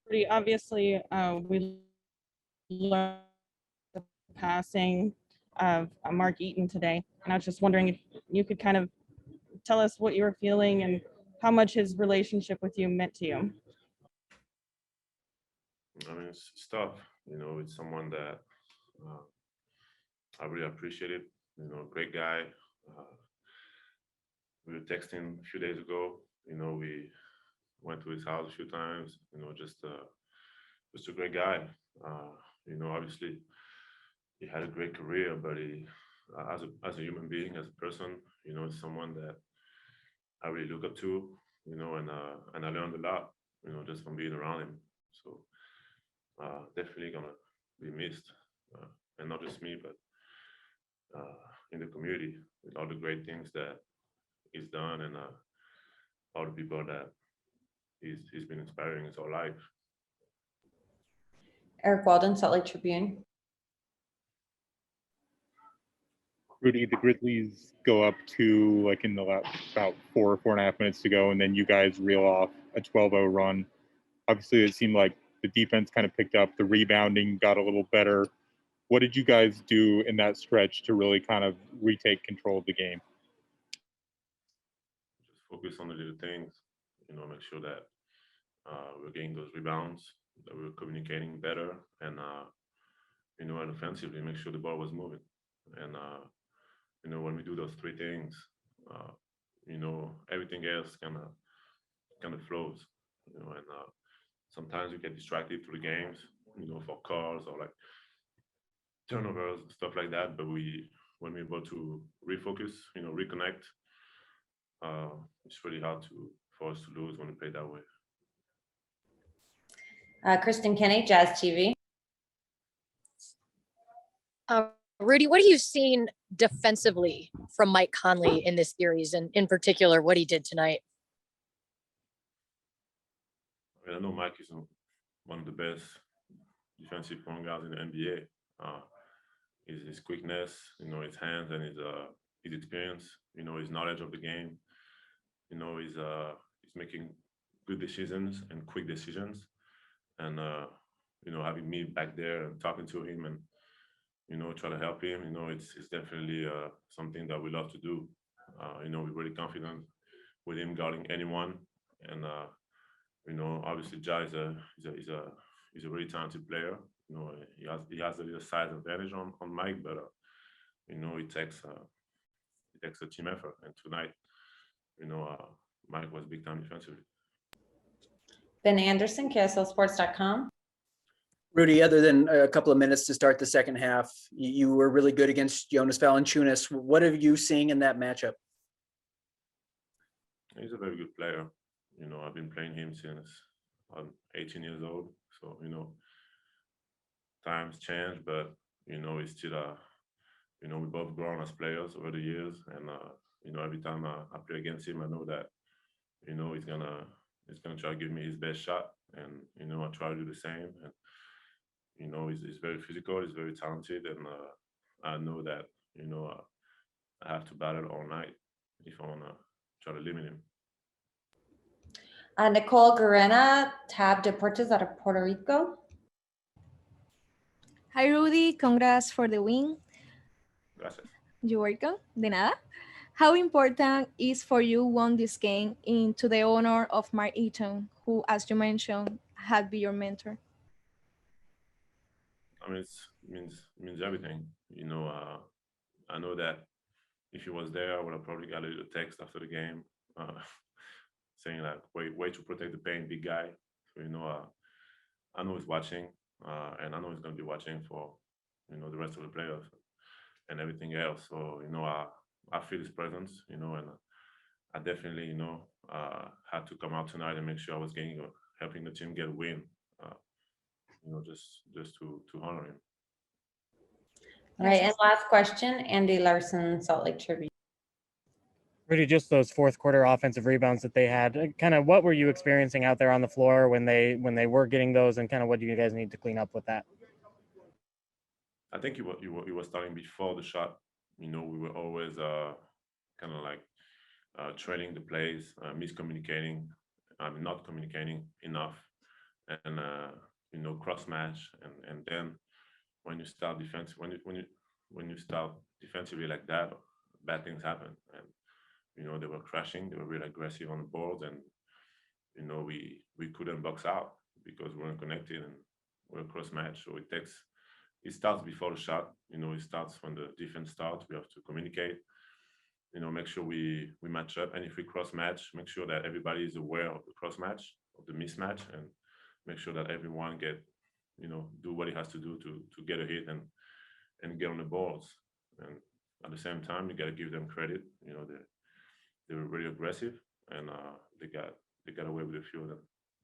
Rudy, obviously, we learned the passing of Mark Eaton today, and I was just wondering if you could kind of tell us what you were feeling and how much his relationship with you meant to you. I mean, it's tough. It's someone that uh, I really appreciate it. Great guy. Uh, we were texting a few days ago. We went to his house a few times. Just a great guy. Obviously he had a great career, but as a human being, as a person, is someone that I really look up to. And I learned a lot. Just from being around him. So definitely gonna be missed, and not just me, but in the community with all the great things that he's done and all the people that he's been inspiring his whole life. Eric Walden, Salt Lake Tribune. Rudy, the Grizzlies go up to like in the last about 4.5 minutes to go, and then you guys reel off a 12-0 run. Obviously, it seemed like the defense kind of picked up, the rebounding got a little better. What did you guys do in that stretch to really kind of retake control of the game? Just focus on the little things, make sure that we're getting those rebounds, that we're communicating better, and offensively, make sure the ball was moving. And when we do those three things, everything else kind of flows. And sometimes we get distracted through the games, for calls or like turnovers, stuff like that. But when we're able to refocus, reconnect, it's really hard for us to lose when we play that way. Kristen Kenny, Jazz TV. Rudy, what are you seeing defensively from Mike Conley in this series, and in particular, what he did tonight? I know Mike is one of the best defensive point guards in the NBA. His quickness, his hands, and his experience, his knowledge of the game. He's making good decisions and quick decisions, and having me back there and talking to him and try to help him. It's definitely something that we love to do. We're really confident with him guarding anyone, and obviously Ja is a really talented player. He has a little size advantage on Mike, but it takes a team effort. And tonight, Mike was big time defensively. Ben Anderson, KSLSports.com. Rudy, other than a couple of minutes to start the second half, you were really good against Jonas Valanciunas. What are you seeing in that matchup? He's a very good player. I've been playing him since I'm 18 years old. So, times change, but, it's still, we both grown as players over the years. And, every time I play against him, I know that, he's gonna try to give me his best shot. And, I try to do the same. And, he's very physical, he's very talented. And I know that, I have to battle all night if I want to try to limit him. Nicole Guerrera, Tab Deportes out of Puerto Rico. Hi, Rudy. Congrats for the win. Gracias. You're welcome. De nada. How important is for you won this game into the honor of Mark Eaton, who, as you mentioned, had been your mentor? I mean, it means everything. I know that if he was there, I would have probably got a little text after the game, saying like, way to protect the paint, big guy. So I know he's watching, and I know he's going to be watching for the rest of the players and everything else. So I feel his presence, and I definitely had to come out tonight and make sure I was helping the team get a win. Just to honor him. All right, and last question, Andy Larson, Salt Lake Tribune. Rudy, just those fourth quarter offensive rebounds that they had, kind of what were you experiencing out there on the floor when they were getting those, and kind of what do you guys need to clean up with that? I think it was starting before the shot. We were always kind of like trailing the plays, miscommunicating, not communicating enough. and cross match, and then when you start defensively like that, bad things happen. And they were crashing, they were really aggressive on the boards, and we couldn't box out because we weren't connected and we're cross match. So it starts before the shot. It starts when the defense starts. We have to communicate. Make sure we match up, and if we cross match, make sure that everybody is aware of the cross match, of the mismatch, and make sure that everyone do what he has to do to get a hit and get on the boards. And at the same time, you got to give them credit. They were really aggressive, and they got away with a few of them.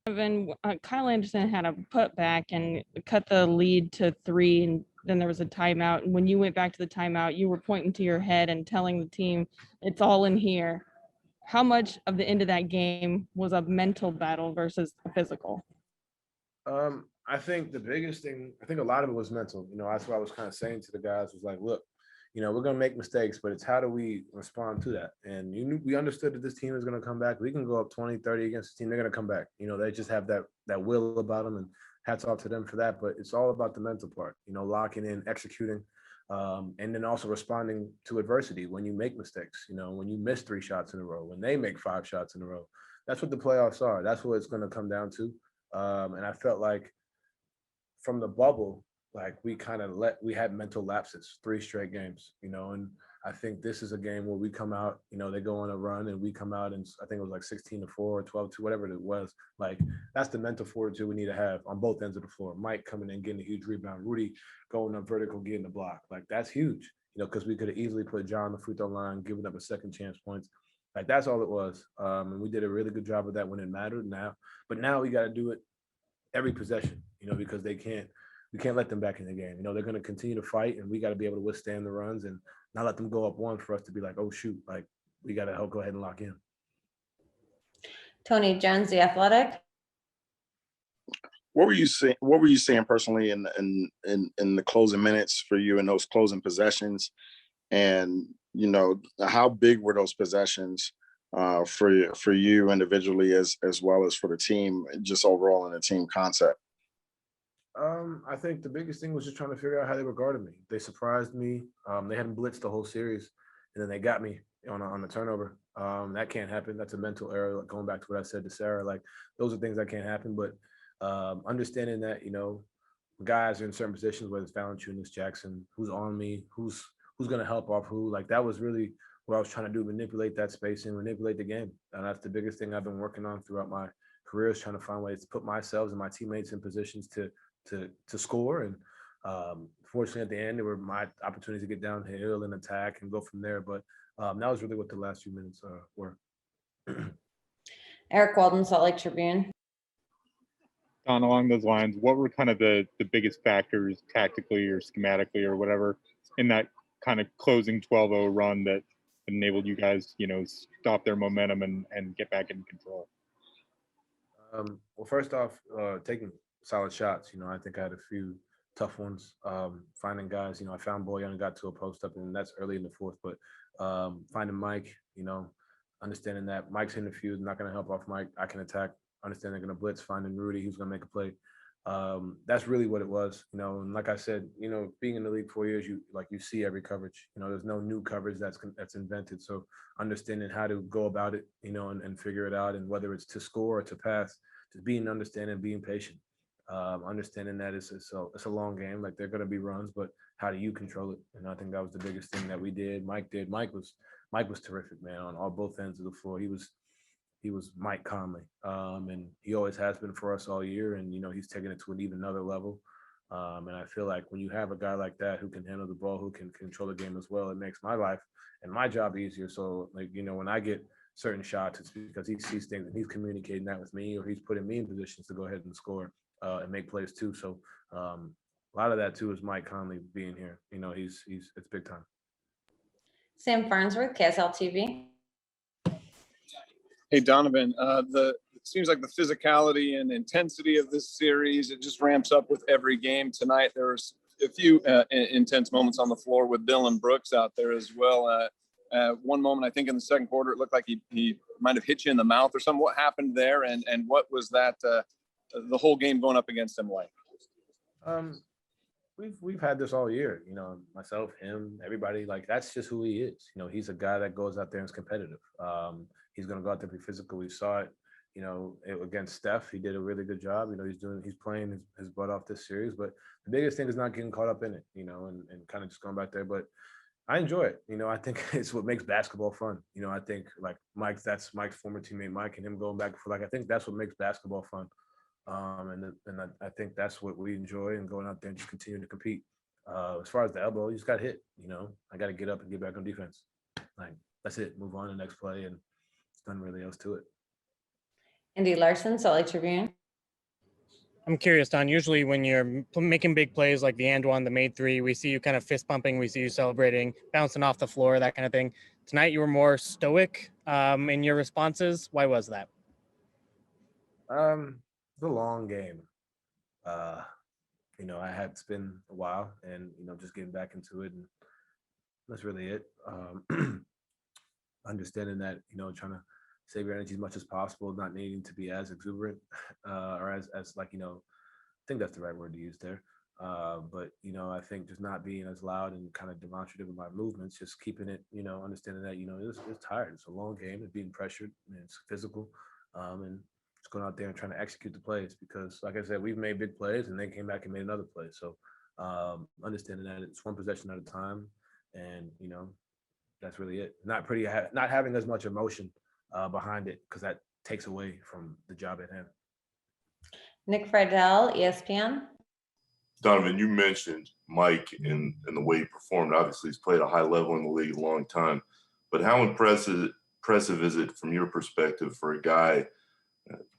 Donovan, Kyle Anderson had a putback and cut the lead to 3, and then there was a timeout. And when you went back to the timeout, you were pointing to your head and telling the team, "It's all in here." How much of the end of that game was a mental battle versus a physical? I think the biggest thing, I think a lot of it was mental. That's what I was kind of saying to the guys was like, look, we're going to make mistakes, but it's how do we respond to that? And we understood that this team is going to come back. We can go up 20, 30 against the team. They're going to come back. They just have that will about them, and hats off to them for that. But it's all about the mental part, locking in, executing, and then also responding to adversity when you make mistakes, when you miss 3 shots in a row, when they make 5 shots in a row. That's what the playoffs are. That's what it's going to come down to. And I felt like from the bubble, like we had mental lapses, 3 straight games, and I think this is a game where we come out, they go on a run and we come out and I think it was like 16-4 or 12-2, whatever it was. Like that's the mental fortitude we need to have on both ends of the floor. Mike coming in, getting a huge rebound, Rudy going up vertical, getting the block. Like that's huge, because we could have easily put John on the free throw line, giving up a second chance points. Like that's all it was. And we did a really good job of that when it mattered now. But now we got to do it every possession, because we can't let them back in the game. They're going to continue to fight, and we got to be able to withstand the runs and not let them go up 1 for us to be like, oh shoot, like we got to go ahead and lock in. Tony Jones, The Athletic. What were you seeing personally in the closing minutes for you in those closing possessions? And how big were those possessions for you individually as well as for the team, just overall in the team concept? I think the biggest thing was just trying to figure out how they were guarding me. They surprised me. They hadn't blitzed the whole series, and then they got me on a turnover. That can't happen. That's a mental error. Like going back to what I said to Sarah, like those are things that can't happen. But understanding that guys are in certain positions, whether it's Valanciunas, Jackson, who's on me, who's going to help off who. Like that was really what I was trying to do: manipulate that space and manipulate the game. And that's the biggest thing I've been working on throughout my career, is trying to find ways to put myself and my teammates in positions to score. And fortunately at the end, there were my opportunities to get downhill and attack and go from there. But that was really what the last few minutes were. Eric Walden, Salt Lake Tribune. Don, along those lines, what were kind of the biggest factors tactically or schematically or whatever in that kind of closing 12-0 run that enabled you guys, stop their momentum and get back in control? Well, first off, taking solid shots. I think I had a few tough ones. Finding guys, I found Boyan and got to a post up, and that's early in the 4th. But finding Mike, understanding that Mike's hitting a few, not going to help off Mike. I can attack. Understand they're going to blitz. Finding Rudy, who's going to make a play. That's really what it was. And like I said, being in the league 4 years, you see every coverage. There's no new coverage that's invented. So understanding how to go about it, and figure it out, and whether it's to score or to pass, just being understanding, being patient. Understanding that it's a long game. Like they're going to be runs, but how do you control it? And I think that was the biggest thing that we did. Mike did. Mike was terrific, man, on both ends of the floor. He was Mike Conley, and he always has been for us all year. And he's taking it to an even another level. And I feel like when you have a guy like that who can handle the ball, who can control the game as well, it makes my life and my job easier. So when I get certain shots, it's because he sees things and he's communicating that with me, or he's putting me in positions to go ahead and score. And make plays too. So a lot of that too is Mike Conley being here. He's it's big time. Sam Farnsworth, KSL TV. Hey Donovan, it seems like the physicality and intensity of this series, it just ramps up with every game. Tonight there was a few intense moments on the floor with Dylan Brooks out there as well. One moment, I think in the second quarter, it looked like he might have hit you in the mouth or something. What happened there, and what was that? the whole game going up against him like? We've had this all year, you know, myself, him, everybody, like that's just who he is. You know, he's a guy that goes out there and is competitive. He's gonna go out there and be physical. We saw it, you know, against Steph. He did a really good job. You know, he's playing his butt off this series. But the biggest thing is not getting caught up in it, you know, and kind of just going back there. But I enjoy it. You know, I think it's what makes basketball fun. You know, I think like Mike, that's Mike's former teammate Mike, and him going back and forth. Like I think that's what makes basketball fun. And I think that's what we enjoy, and going out there and just continue to compete. As far as the elbow, you just got hit. You know, I got to get up and get back on defense. Like that's it. Move on to the next play, and it's nothing really else to it. Andy Larson, Salt Lake Tribune. I'm curious, Don, usually when you're making big plays like the and one, the made three, we see you kind of fist pumping, we see you celebrating, bouncing off the floor, that kind of thing. Tonight, you were more stoic in your responses. Why was that? The long game. You know, it's been a while, and you know, just getting back into it, and that's really it. Understanding that, you know, trying to save your energy as much as possible, not needing to be as exuberant or as like, you know, I think that's the right word to use there. But you know, I think just not being as loud and kind of demonstrative in my movements, just keeping it, you know, understanding that, you know, it's tired. It's a long game. It's being pressured, and it's physical, and just going out there and trying to execute the plays, because like I said, we've made big plays and they came back and made another play. So understanding that it's one possession at a time, and you know, that's really it. Not having as much emotion behind it, because that takes away from the job at hand. Nick Friedel, ESPN. Donovan, you mentioned Mike and the way he performed. Obviously, he's played a high level in the league a long time, but how impressive is it from your perspective for a guy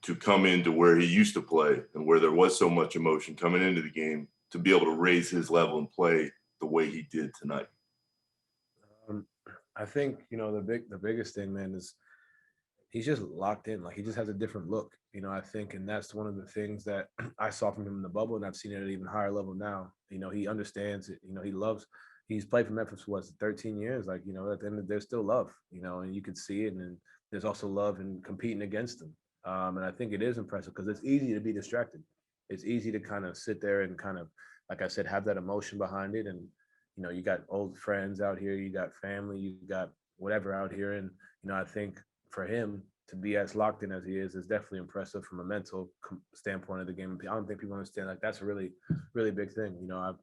to come into where he used to play and where there was so much emotion coming into the game, to be able to raise his level and play the way he did tonight? I think, you know, the biggest thing, man, is he's just locked in. Like he just has a different look, you know, I think, and that's one of the things that I saw from him in the bubble, and I've seen it at an even higher level now. You know, he understands it. You know, he's played for Memphis for 13 years. Like, you know, at the end, there's still love, you know, and you can see it, and there's also love in competing against them. And I think it is impressive, because it's easy to be distracted. It's easy to kind of sit there and kind of, like I said, have that emotion behind it. And, you know, you got old friends out here, you got family, you got whatever out here. And, you know, I think for him to be as locked in as he is definitely impressive from a mental standpoint of the game. I don't think people understand, like, that's a really, really big thing. You know, I've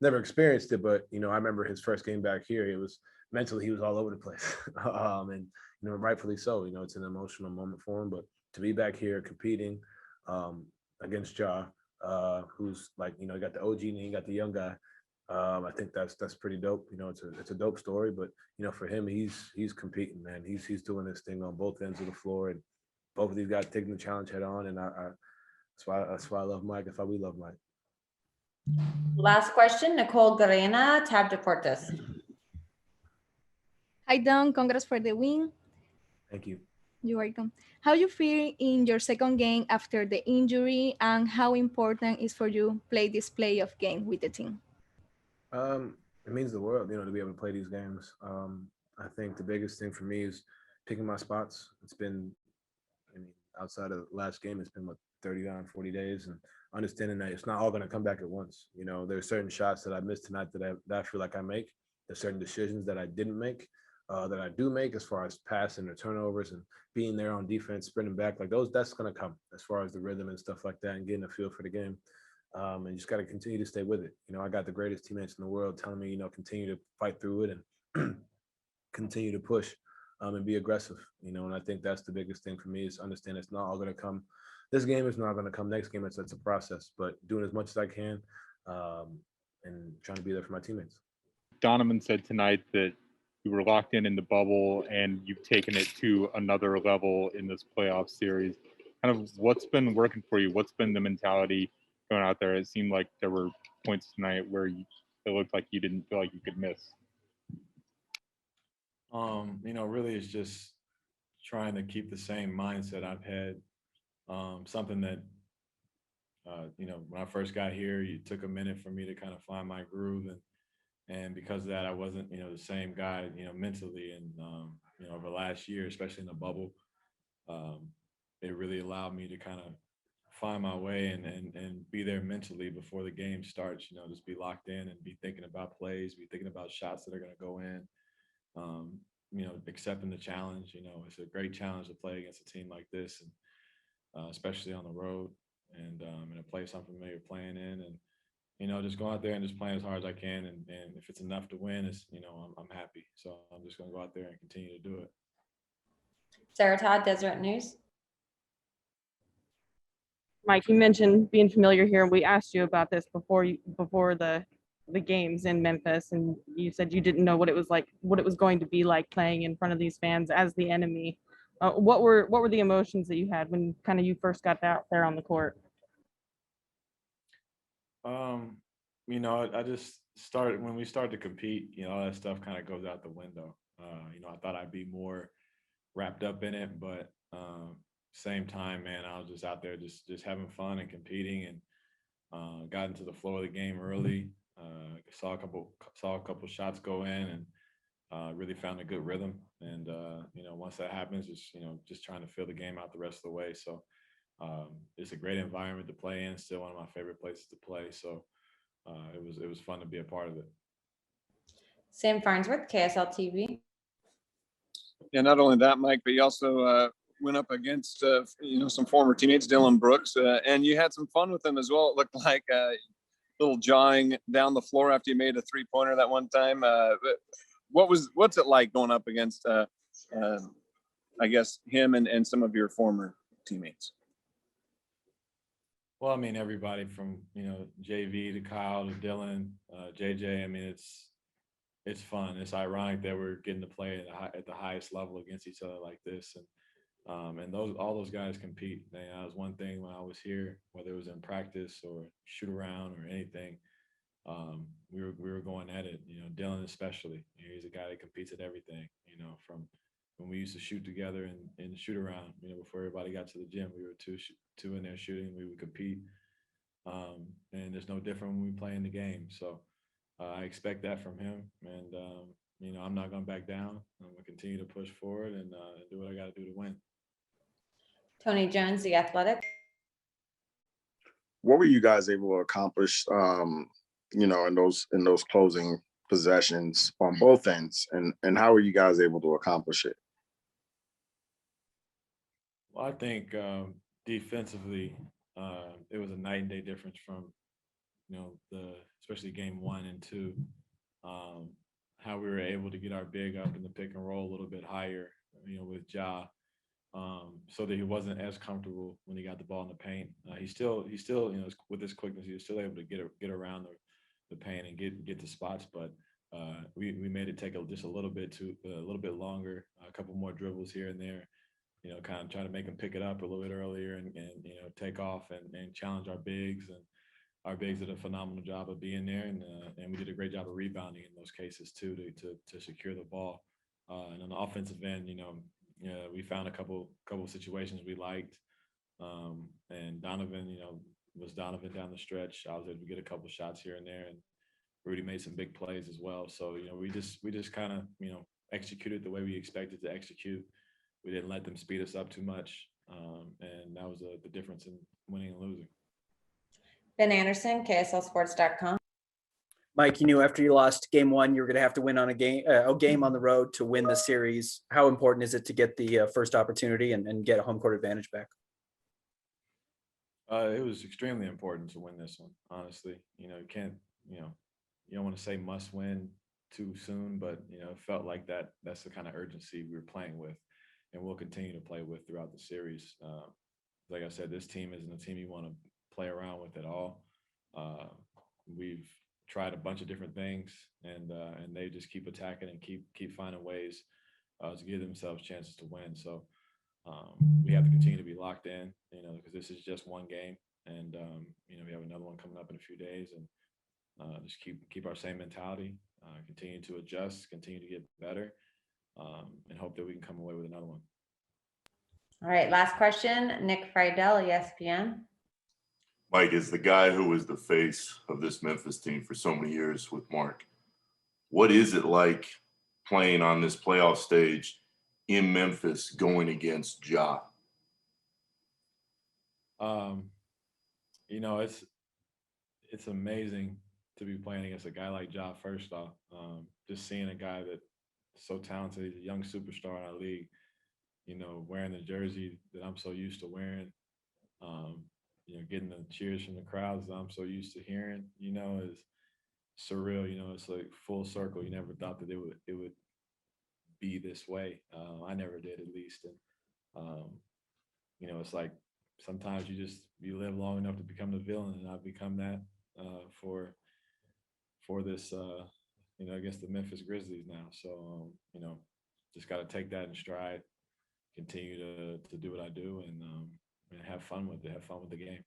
never experienced it, but, you know, I remember his first game back here, it was mentally, he was all over the place. And, you know, rightfully so. You know, it's an emotional moment for him, but to be back here competing against Ja, who's like, you know, you got the OG and you got the young guy. I think that's pretty dope. You know, it's a dope story, but you know, for him, he's competing, man. He's doing this thing on both ends of the floor, and both of these guys taking the challenge head on. And that's why I love Mike. That's why we love Mike. Last question, Nicole Garena, Tab Deportes. Hi, Don. Congrats for the win. Thank you. You're welcome. How you feel in your second game after the injury, and how important is for you play this playoff game with the team? It means the world, you know, to be able to play these games. I think the biggest thing for me is picking my spots. It's been, I mean, outside of the last game, it's been what, 39, 40 days, and understanding that it's not all going to come back at once. You know, there's certain shots that I missed tonight that I feel like I make. There's certain decisions that I didn't make, that I do make, as far as passing or turnovers and being there on defense, sprinting back, like those, that's going to come as far as the rhythm and stuff like that, and getting a feel for the game. And you just got to continue to stay with it. You know, I got the greatest teammates in the world telling me, you know, continue to fight through it and continue to push and be aggressive, you know, and I think that's the biggest thing for me, is understand it's not all going to come. This game is not going to come. Next game, it's a process, but doing as much as I can and trying to be there for my teammates. Donovan said tonight that you were locked in the bubble and you've taken it to another level in this playoff series. Kind of what's been working for you? What's been the mentality going out there? It seemed like there were points tonight where it looked like you didn't feel like you could miss. You know, really it's just trying to keep the same mindset I've had. Something that, you know, when I first got here, it took a minute for me to kind of find my groove. And because of that, I wasn't, you know, the same guy, you know, mentally. And, you know, over the last year, especially in the bubble, it really allowed me to kind of find my way and be there mentally before the game starts. You know, just be locked in and be thinking about plays, be thinking about shots that are going to go in. You know, accepting the challenge. You know, it's a great challenge to play against a team like this, and especially on the road and in a place I'm familiar playing in. And you know, just go out there and just play as hard as I can. And if it's enough to win, it's, you know, I'm happy. So I'm just going to go out there and continue to do it. Sarah Todd, Deseret News. Mike, you mentioned being familiar here. We asked you about this before the games in Memphis, and you said you didn't know what it was like, what it was going to be like playing in front of these fans as the enemy. What were the emotions that you had when kind of you first got out there on the court? You know, I just started when we started to compete, you know, all that stuff kind of goes out the window. You know, I thought I'd be more wrapped up in it, but same time, man, I was just out there just having fun and competing, and got into the flow of the game early. Saw a couple shots go in, and really found a good rhythm. And you know, once that happens, just trying to fill the game out the rest of the way. So it's a great environment to play in. Still one of my favorite places to play. So it was fun to be a part of it. Sam Farnsworth, KSL TV. Yeah, not only that, Mike, but you also went up against you know, some former teammates, Dylan Brooks, and you had some fun with them as well. It looked like little jawing down the floor after you made a 3-pointer that one time. What's it like going up against I guess him and some of your former teammates? Well, I mean, everybody from, you know, JV to Kyle to Dylan, JJ. I mean, it's fun. It's ironic that we're getting to play at the highest level against each other like this, and all those guys compete. That was one thing when I was here, whether it was in practice or shoot around or anything. We were going at it. You know, Dylan especially. You know, he's a guy that competes at everything. You know, from when we used to shoot together in the shoot around. You know, before everybody got to the gym, we were two in there shooting. We would compete, and it's no different when we play in the game. So I expect that from him, and you know, I'm not going to back down. I'm going to continue to push forward and do what I got to do to win. Tony Jones, The Athletic. What were you guys able to accomplish, you know, in those closing possessions on both ends, and how were you guys able to accomplish it? Well, I think defensively, it was a night and day difference from, you know, especially game 1 and 2, how we were able to get our big up in the pick and roll a little bit higher, you know, with Ja, so that he wasn't as comfortable when he got the ball in the paint. He still, you know, with his quickness, he was still able to get around the paint and get to spots, but we made it take just a little bit longer, a couple more dribbles here and there. You know, kind of try to make them pick it up a little bit earlier and you know, take off and challenge our bigs. And our bigs did a phenomenal job of being there, and we did a great job of rebounding in those cases too to secure the ball. And on the offensive end, you know, we found a couple situations we liked. And Donovan, you know, was Donovan down the stretch. I was able to get a couple shots here and there, and Rudy made some big plays as well. So, you know, we just kind of, you know, executed the way we expected to execute. We didn't let them speed us up too much, and that was the difference in winning and losing. Ben Anderson, KSLSports.com. Mike, you knew after you lost game 1, you were going to have to win on a game on the road to win the series. How important is it to get the first opportunity and get a home court advantage back? It was extremely important to win this one, honestly. You know, you don't want to say must win too soon, but, you know, it felt like that's the kind of urgency we were playing with, and we'll continue to play with throughout the series. Like I said, this team isn't a team you want to play around with at all. We've tried a bunch of different things, and they just keep attacking and keep finding ways to give themselves chances to win. So we have to continue to be locked in, you know, because this is just one game, and you know, we have another one coming up in a few days, and just keep our same mentality, continue to adjust, continue to get better, and hope that we can come away with another one. All right, last question, Nick Friedel, ESPN. Mike, is the guy who was the face of this Memphis team for so many years with Mark, what is it like playing on this playoff stage in Memphis going against Ja? you know, it's amazing to be playing against a guy like Ja. First off, just seeing a guy that's so talented, he's a young superstar in our league. You know, wearing the jersey that I'm so used to wearing. You know, getting the cheers from the crowds that I'm so used to hearing. You know, is surreal. You know, it's like full circle. You never thought that it would be this way. I never did, at least. And you know, it's like sometimes you live long enough to become the villain, and I've become that for this you know, against the Memphis Grizzlies now. So you know, just got to take that in stride, continue to do what I do, and have fun with it, have fun with the game.